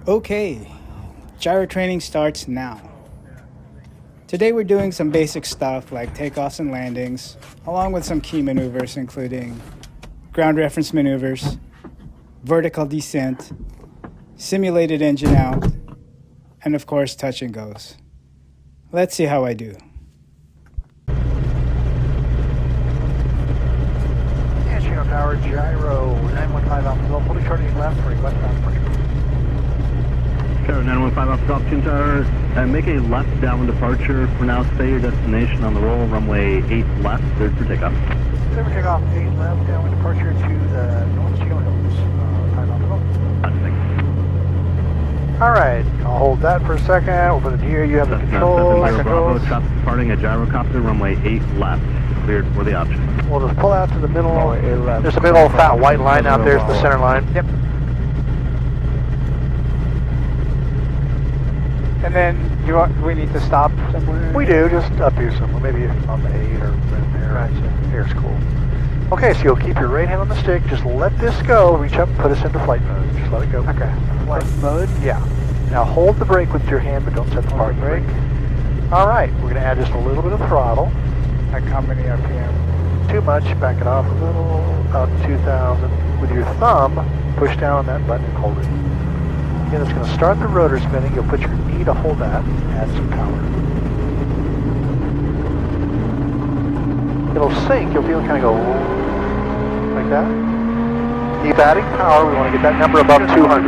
Okay, gyro training starts now. Today we're doing some basic stuff like takeoffs and landings, along with some key maneuvers including ground reference maneuvers, vertical descent, simulated engine out, and of course touch and goes. Let's see how I do. Chino Tower, Gyro, 915 Alpha, fully charting left for westbound departure. Gyro 915 Alpha, Chino Tower, make a left downwind departure. For now, stay your destination on the roll, runway 8 left, cleared for takeoff. Clear for takeoff, 8 left, downwind departure to the North Chino Hills. Time off the roll. Alright, I'll hold that for a second. We'll put it here, you have the controls. Bravo, traffic departing at Gyrocopter, runway 8 left, cleared for the option. We'll just pull out to the middle. There's a big old fat white line out there, it's the center line. Yep. And then we need to stop somewhere? We do, just up here somewhere, maybe on the 8 or right there. Gotcha. Here's cool. Okay, so you'll keep your right hand on the stick, just let this go, reach up, put us into flight mode. Just let it go. Okay. Flight mode? Yeah. Now hold the brake with your hand, but don't set the parking brake. Alright, we're going to add just a little bit of throttle. Like how many RPM? Too much, back it off a little, about 2,000. With your thumb, push down on that button and hold it. Again, it's going to start the rotor spinning. You'll put your knee to hold that and add some power. It'll sink. You'll feel it kind of go like that. Keep adding power. We want to get that number above 200. About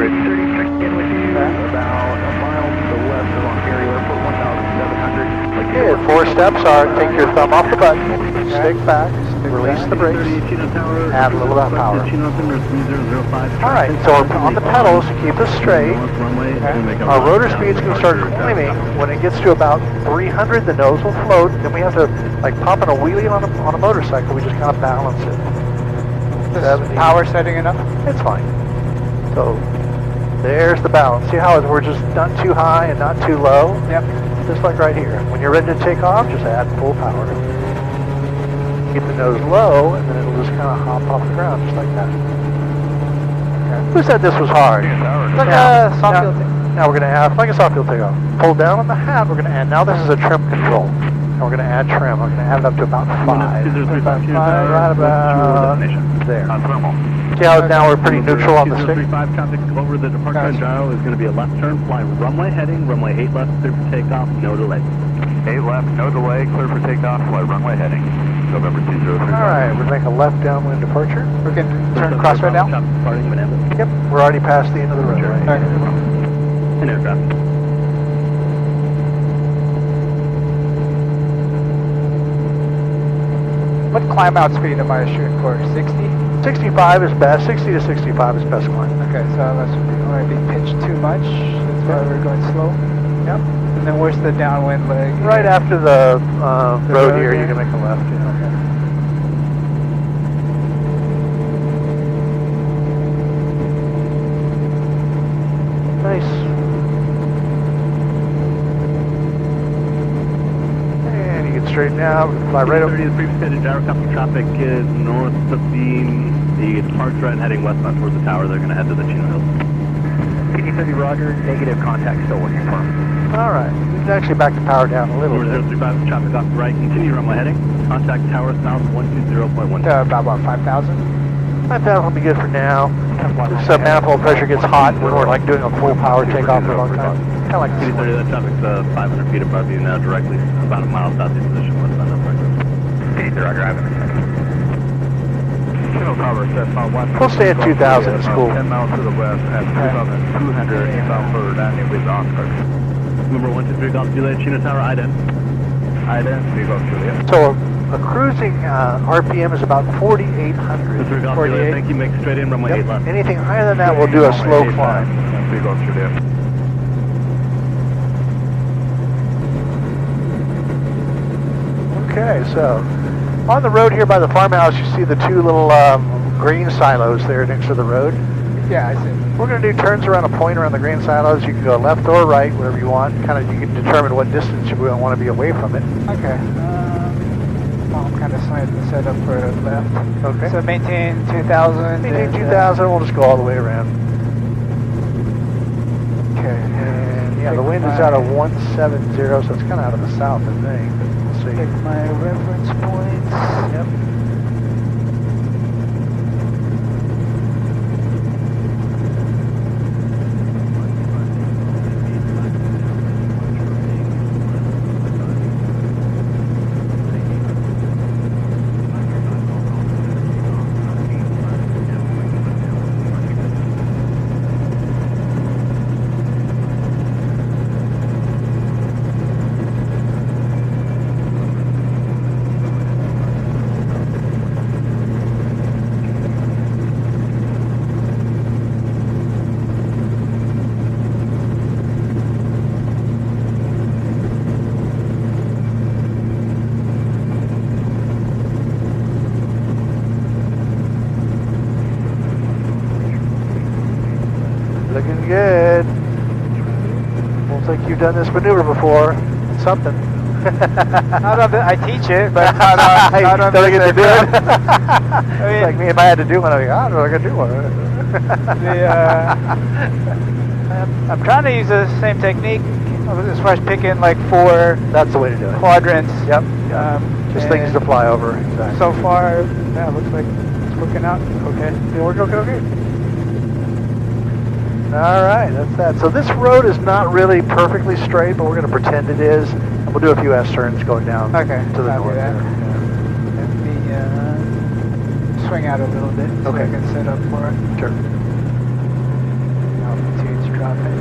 a mile to the west of Ontario Airport, 1,700. Good. 4 steps are take your thumb off the button, stick back, release the brakes, add a little bit of power. Alright, so on the pedals, keep us straight. Our rotor speed's going to start climbing. When it gets to about 300, the nose will float. Then we have to, like popping a wheelie on a motorcycle, we just kind of balance it. Is power setting enough? It's fine. So, there's the balance. See how we're just not too high and not too low? Yep. Just like right here. When you're ready to take off, just add full power. Keep the nose low, and then it'll just kind of hop off the ground, just like that. Okay. Who said this was hard? Like a soft field takeoff. Now we're going to add, like a soft field takeoff. Pull down on the hat, we're going to add, now this is a trim control. And we're going to add trim. We're going to add it up to about 5. Right about there. See how now we're pretty neutral on the stick? 2035 traffic over the departure on Gyro is going to be a left turn, fly runway heading, runway 8 left, clear for takeoff, no delay. 8 left, no delay, clear for takeoff, fly runway heading, November 2035. Alright, we're making a left downwind departure. We can turn cross right now? Traffic departing Manila. Yep, we're already past the end of the road. Right? In aircraft. What climb out speed am I shooting for? 60? 65 is best, 60 to 65 is best climb. Okay, so unless we want to be pitched too much, that's why we're going slow. Yep. And then where's the downwind leg? Right after the road here, you can make a left. Yeah. Okay. Nice. And you get straighten out, fly right over. 30 is previous headed Gyrocopter traffic is north of beam. The departure and heading westbound towards the tower. They're going to head to the Chino Hills. PD30 Roger, negative contact still working for him. Alright, we can actually back the power down a little bit. 035 traffic off the right. Continue runway heading. Contact tower south 120.1. About what, 5,000? 5,000 will be good for now. If manifold pressure gets hot when we're like doing a full power takeoff for a long time. Kind of like PD30, that traffic's 500 feet above you now, directly about a mile southeast position westbound of PD30 Roger, I have Chino Tower, set on 1. We'll stay at 2,000, it's cool. 10 miles to the west at 2,200 inbound for landing with Oscar. Number 123 Golf Juliet, Chino Tower, ident. Ident, Golf Juliet. So a cruising RPM is about 4,800. 3 Golf Juliet, thank you, make straight in, runway 8 left. Anything higher than that, we'll do a slow climb. 3 Golf Juliet. Okay, so on the road here by the farmhouse, you see the 2 little green silos there next to the road. Yeah, I see. We're going to do turns around a point around the green silos. You can go left or right, wherever you want. Kind of, you can determine what distance you want to be away from it. Okay. Well, I'm kind of slightly set up for left. Okay. So maintain 2,000. Maintain 2,000. We'll just go all the way around. And yeah, the wind is out of 170, so it's kind of out of the south, I think. We'll see. Pick my reference points. Yep. Looking good. Looks like you've done this maneuver before. Something. Not on the, I teach it, but not on don't get to do it. I mean, It's like me, if I had to do one, I'd be like, I don't know if I can do one. I'm trying to use the same technique as far as picking like 4 That's the way to do it. quadrants. Yep. Just things to fly over. Exactly. So far, yeah, looks like it's working out. Okay. Okay. All right, that's that. So this road is not really perfectly straight, but we're going to pretend it is. And we'll do a few S-turns going down Okay. to the I'll do north that. there. Let me swing out a little bit so Okay. I can set up for it. Sure. Altitude's dropping.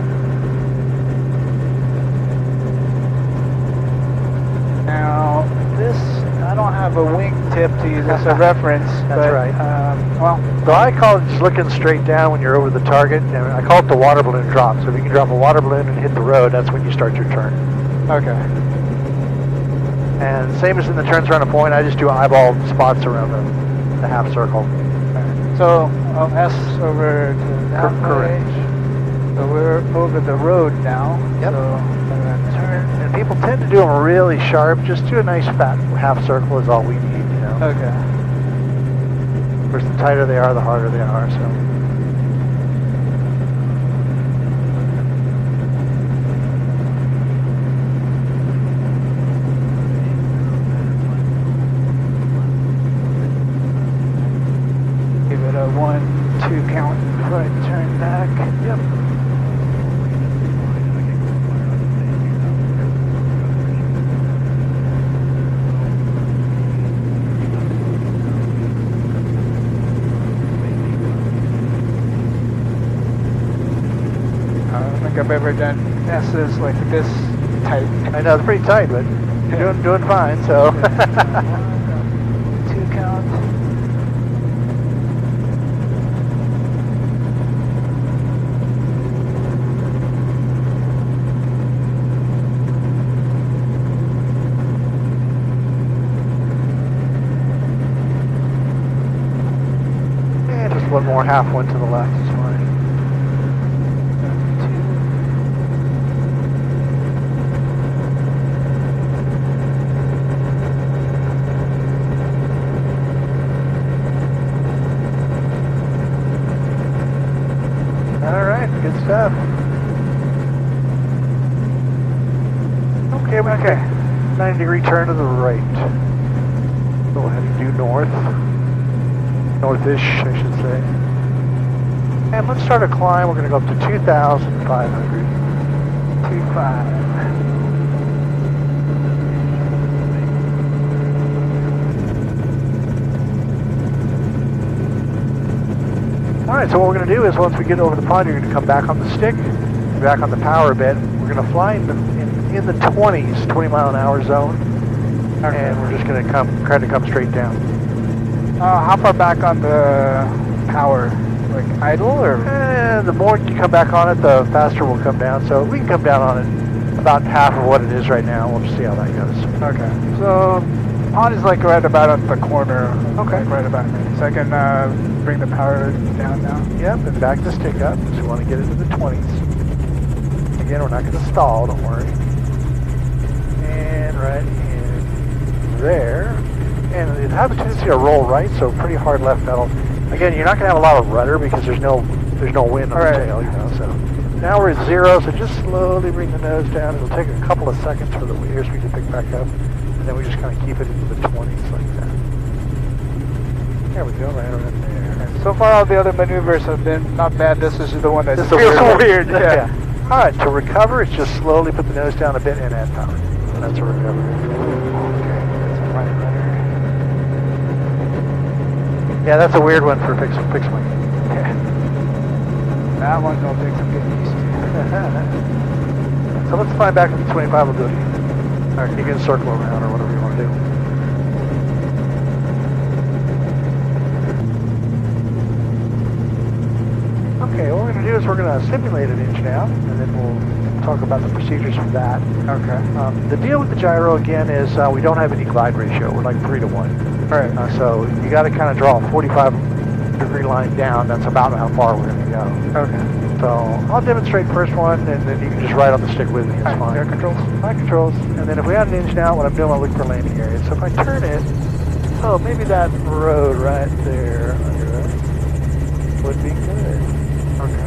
Now, this, I don't have a wingtip to use as a reference. That's but, right. Well, So I call it just looking straight down when you're over the target, and I call it the water balloon drop. So if you can drop a water balloon and hit the road, that's when you start your turn. okay. And same as in the turns around a point, I just do eyeball spots around the half circle. So, I'll S over to that way. Correct. So we're over the road now. Yep. So, I'm gonna turn. And people tend to do them really sharp. Just do a nice fat half circle is all we need, you know. Okay. Of course, the tighter they are, the harder they are, so. Give it a 1-2 count before I turn back. Yep. I don't think I've ever done S's like this tight. I know, it's pretty tight, but you're doing fine, so. 2 count. And just one more half one to the left is fine. Good stuff. Okay. 90-degree turn to the right. Go ahead and do north. Northish, I should say. And let's start a climb. We're going to go up to 2,500. 2.5. Alright, so what we're going to do is once we get over the pond, you're going to come back on the stick, back on the power a bit. We're going to fly in the 20s, 20 mile an hour zone. Okay. And we're just going to try to come straight down. How far back on the power? Like idle or? The more you come back on it, the faster we'll come down. So we can come down on it about half of what it is right now. We'll just see how that goes. Okay. So pond is like right about at the corner. Okay. Like right about me. So I can bring the power down now. Yep, and back the stick up because we want to get into the 20s. Again, we're not going to stall, don't worry. And right in there. And it has a tendency to roll right, so pretty hard left pedal. Again, you're not going to have a lot of rudder because there's no wind on the tail, you know, so. Now we're at 0, so just slowly bring the nose down. It'll take a couple of seconds for the airspeed to pick back up. And then we just kind of keep it into the 20s like that. There we go, right around there. So far, all the other maneuvers have been not bad. This is the one that This is feels a weird one. weird. Yeah. All right, to recover, it's just slowly put the nose down a bit and add power. And that's a recovery. Okay, that's a right rudder. Yeah, that's a weird one for fixed wing. Yeah. That one will take some getting used to. So let's fly back to the 25. We'll do it again. All right, you can circle around or whatever you want to do. Okay, what we're going to do is we're going to simulate an engine out, and then we'll talk about the procedures for that. Okay. The deal with the gyro, again, is we don't have any glide ratio. We're like 3-to-1. Right. So you got to kind of draw a 45-degree line down. That's about how far we're going to go. Okay. So I'll demonstrate first one, and then you can just ride on the stick with me. It's fine. Air controls. Flight controls. And then if we had an engine out, what I'm doing, I'll look for landing area. So if I turn it, maybe that road right there under us would be good. Okay.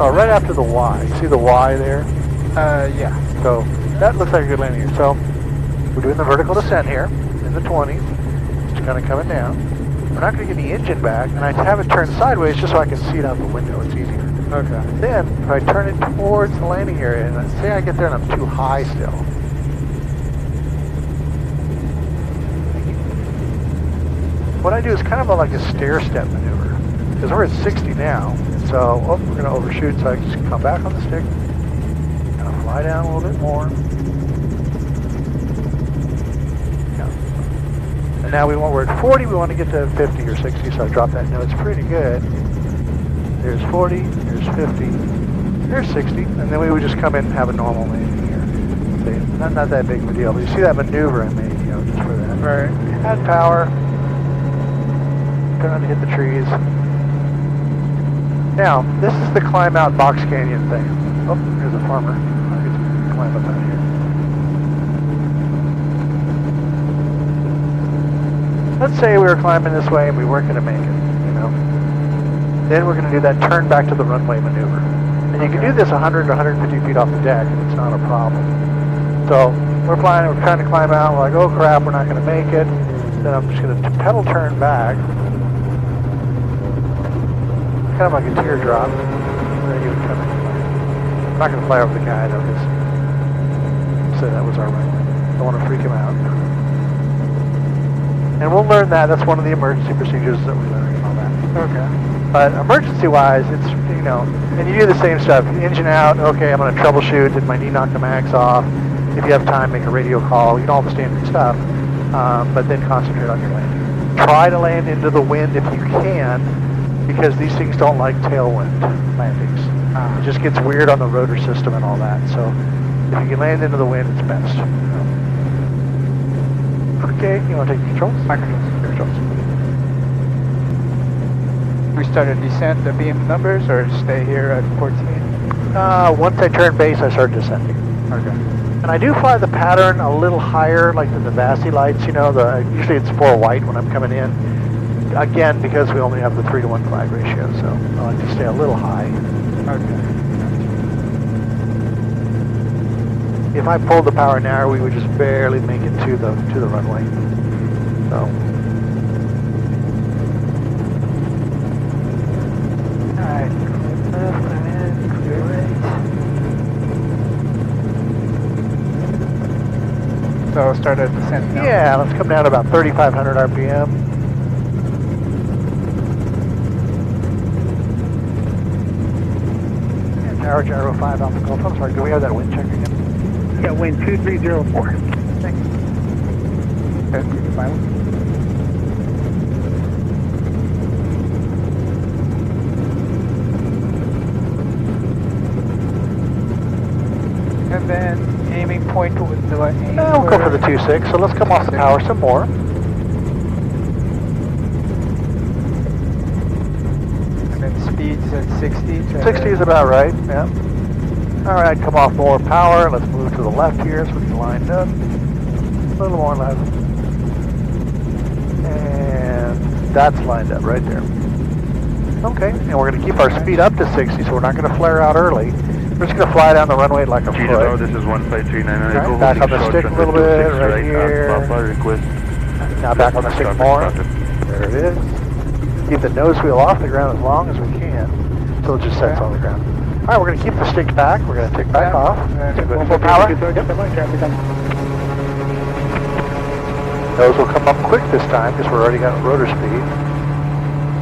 Oh, right after the Y. See the Y there? Yeah. So that looks like a good landing area. So we're doing the vertical descent here in the 20s. Just kind of coming down. We're not going to get the engine back, and I have it turned sideways just so I can see it out the window. It's easier. Okay. Then, if I turn it towards the landing area, and say I get there and I'm too high still. What I do is kind of like a stair-step maneuver, because we're at 60 now, so we're going to overshoot, so I just come back on the stick, kind of fly down a little bit more. And now we're at 40, we want to get to 50 or 60, so I drop that nose pretty good. There's 40, there's 50, there's 60, and then we would just come in and have a normal landing here. See, not that big of a deal, but you see that maneuver I made, just for that. Right. Add power, turn on to hit the trees. Now, this is the climb out box canyon thing. Oh, here's a farmer. I'll get to climb up out here. Let's say we were climbing this way and we weren't going to make it, Then we're going to do that turn back to the runway maneuver. And you can do this 100 or 150 feet off the deck, and it's not a problem. So we're trying to climb out, we're like, oh crap, we're not going to make it. Then I'm just going to pedal turn back. Kind of like a teardrop. And then you would come in. I'm not going to fly over the guy though, because so that was our runway. Don't want to freak him out. And we'll learn that. That's one of the emergency procedures that we learn and all that. Okay. But emergency-wise, it's, and you do the same stuff. Engine out, okay, I'm going to troubleshoot. Did my knee knock the mags off? If you have time, make a radio call. All the standard stuff. But then concentrate on your landing. Try to land into the wind if you can, because these things don't like tailwind landings. It just gets weird on the rotor system and all that. So if you can land into the wind, it's best. Okay, you want to take the controls? My controls. Controls. We start a descent to beam numbers, or stay here at 14? Once I turn base, I start descending. Okay. And I do fly the pattern a little higher, like the Navasi lights, usually it's 4 white when I'm coming in. Again, because we only have the 3-to-1 glide ratio, so I like to stay a little high. Okay. If I pulled the power narrow, we would just barely make it to the runway. So. Alright, clear left, I'm in, clear right. So start a descent now? Yeah, let's come down to about 3,500 RPM. And Gyro 5 Alpha Golf. I'm sorry, do we have that wind check again? Yeah, wind 2304. Thanks. Okay, we can find one. And then aiming point, do I aim? We'll go for the 2.6, so let's come off the power some more. And then speeds at 60. 60 is about right, yeah. Alright, come off more power. Let's move to the left here so we can line up. A little more left. And that's lined up right there. Okay, and we're going to keep our speed up to 60, so we're not going to flare out early. We're just going to fly down the runway like a Gyro, foot. this is 15399. Right, back on the stick a little bit, right here. Now back on the stick more. There it is. Keep the nose wheel off the ground as long as we can until it just sets on the ground. All right, we're going to keep the stick back. We're going to take back off. Full power. Yep. Nose will come up quick this time because we're already got rotor speed.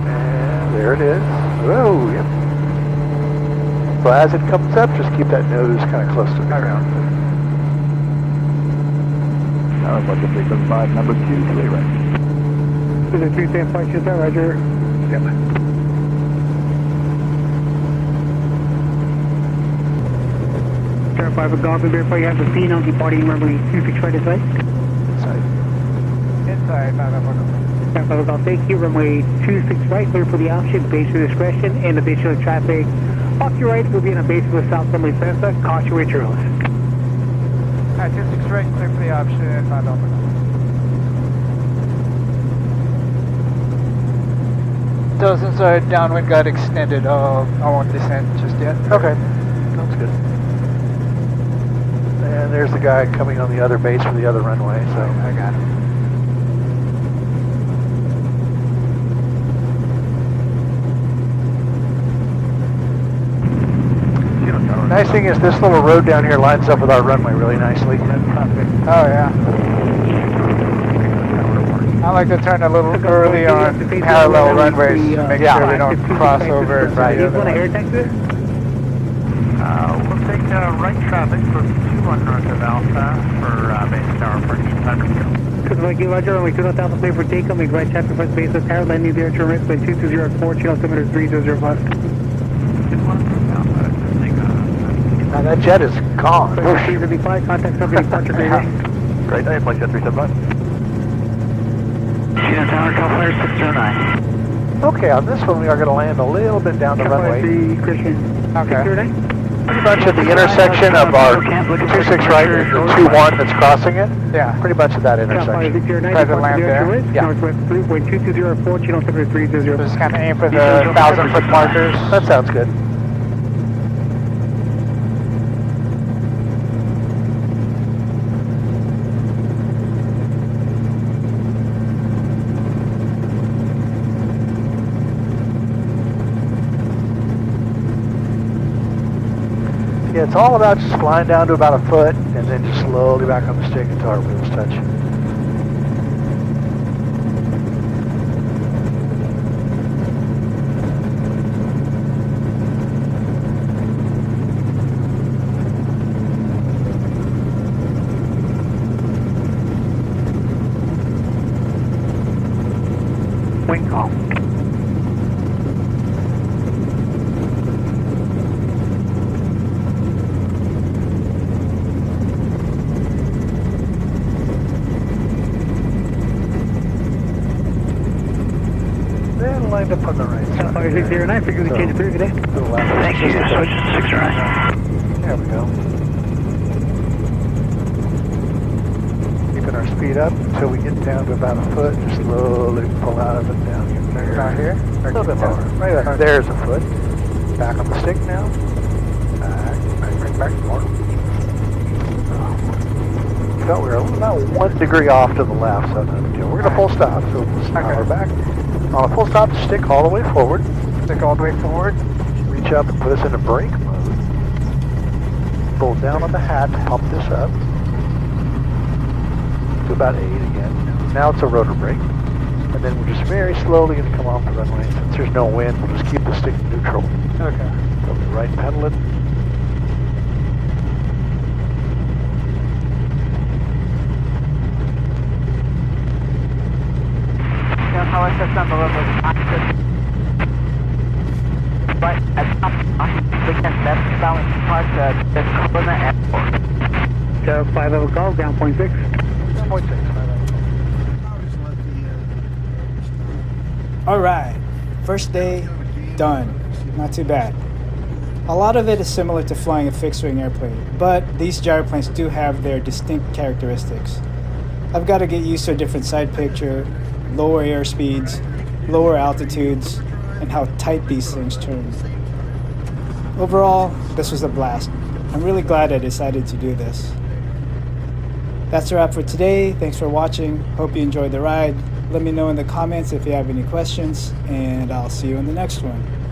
And there it is. Whoa, yep. So as it comes up, just keep that nose kind of close to the ground. Tower Flight 375, number 2, clear right. This is 375, Roger. Yep. Tower 5 Golf, and verify you have the speed on departing runway 26 right inside. Inside, Tower 5 Golf, thank you. Runway 26 right, clear for the option, base of discretion, and additional traffic. Off your right, will be in a base with south runway Santa, caution with your host. 26 right, clear for the option, 5 Alpha. So since our downwind got extended, I won't descend just yet. Okay, sounds good. And there's the guy coming on the other base for the other runway, so. I got him. Nice thing is this little road down here lines up with our runway really nicely. Oh yeah. I like to turn a little early on parallel runways to make sure we don't cross over. Right. Do you want to air taxi? We'll take right traffic for 21 north of Alpha for base tower approaching Thunder. Because like you, Roger, runway 20,000 clear for takeoff, make right traffic for base of tower, landing the air risk by 2204, channel altimeter 3005. Now that jet is gone. 335, contact company departure grading. Great day, flight 375. Chino Tower, California 609. Okay, on this one we are going to land a little bit down the runway. Christian. Okay. Pretty much at the intersection of our 26 right and the 21 that's crossing it. Yeah. Pretty much at that intersection. Try to land there. Yeah. Northwest 3.2204, channel altimeter 3005. Just kind of aim for the 1,000-foot markers. That sounds good. Yeah, it's all about just flying down to about a foot and then just slowly back on the stick until our wheels touch. Wing call. Then lined up on the right side. Fire 609, frequency change period today. To the left. Thank you, switch 609. There we go. Keeping our speed up until we get down to about a foot. Just slowly pull out of it down here. Down here? A little bit lower. Right there. There's a foot. Back on the stick now. Back more. Felt we were about 1 degree off to the left, so no big deal. We're going to full stop, so we'll power back. On a full stop, stick all the way forward. Stick all the way forward. Reach up and put us into brake mode. Pull down on the hat to pump this up to about 8 again. Now it's a rotor brake. And then we're just very slowly going to come off the runway. Since there's no wind, we'll just keep the stick neutral. Okay. So we right pedal it. Power system below active. Right at top, we can left balance part the corner airport. So 5 level call, down 0.6. 0.6. All right, first day done. Not too bad. A lot of it is similar to flying a fixed-wing airplane, but these gyroplanes do have their distinct characteristics. I've got to get used to a different side picture, lower airspeeds, lower altitudes, and how tight these things turn. Overall, this was a blast. I'm really glad I decided to do this. That's a wrap for today. Thanks for watching. Hope you enjoyed the ride. Let me know in the comments if you have any questions, and I'll see you in the next one.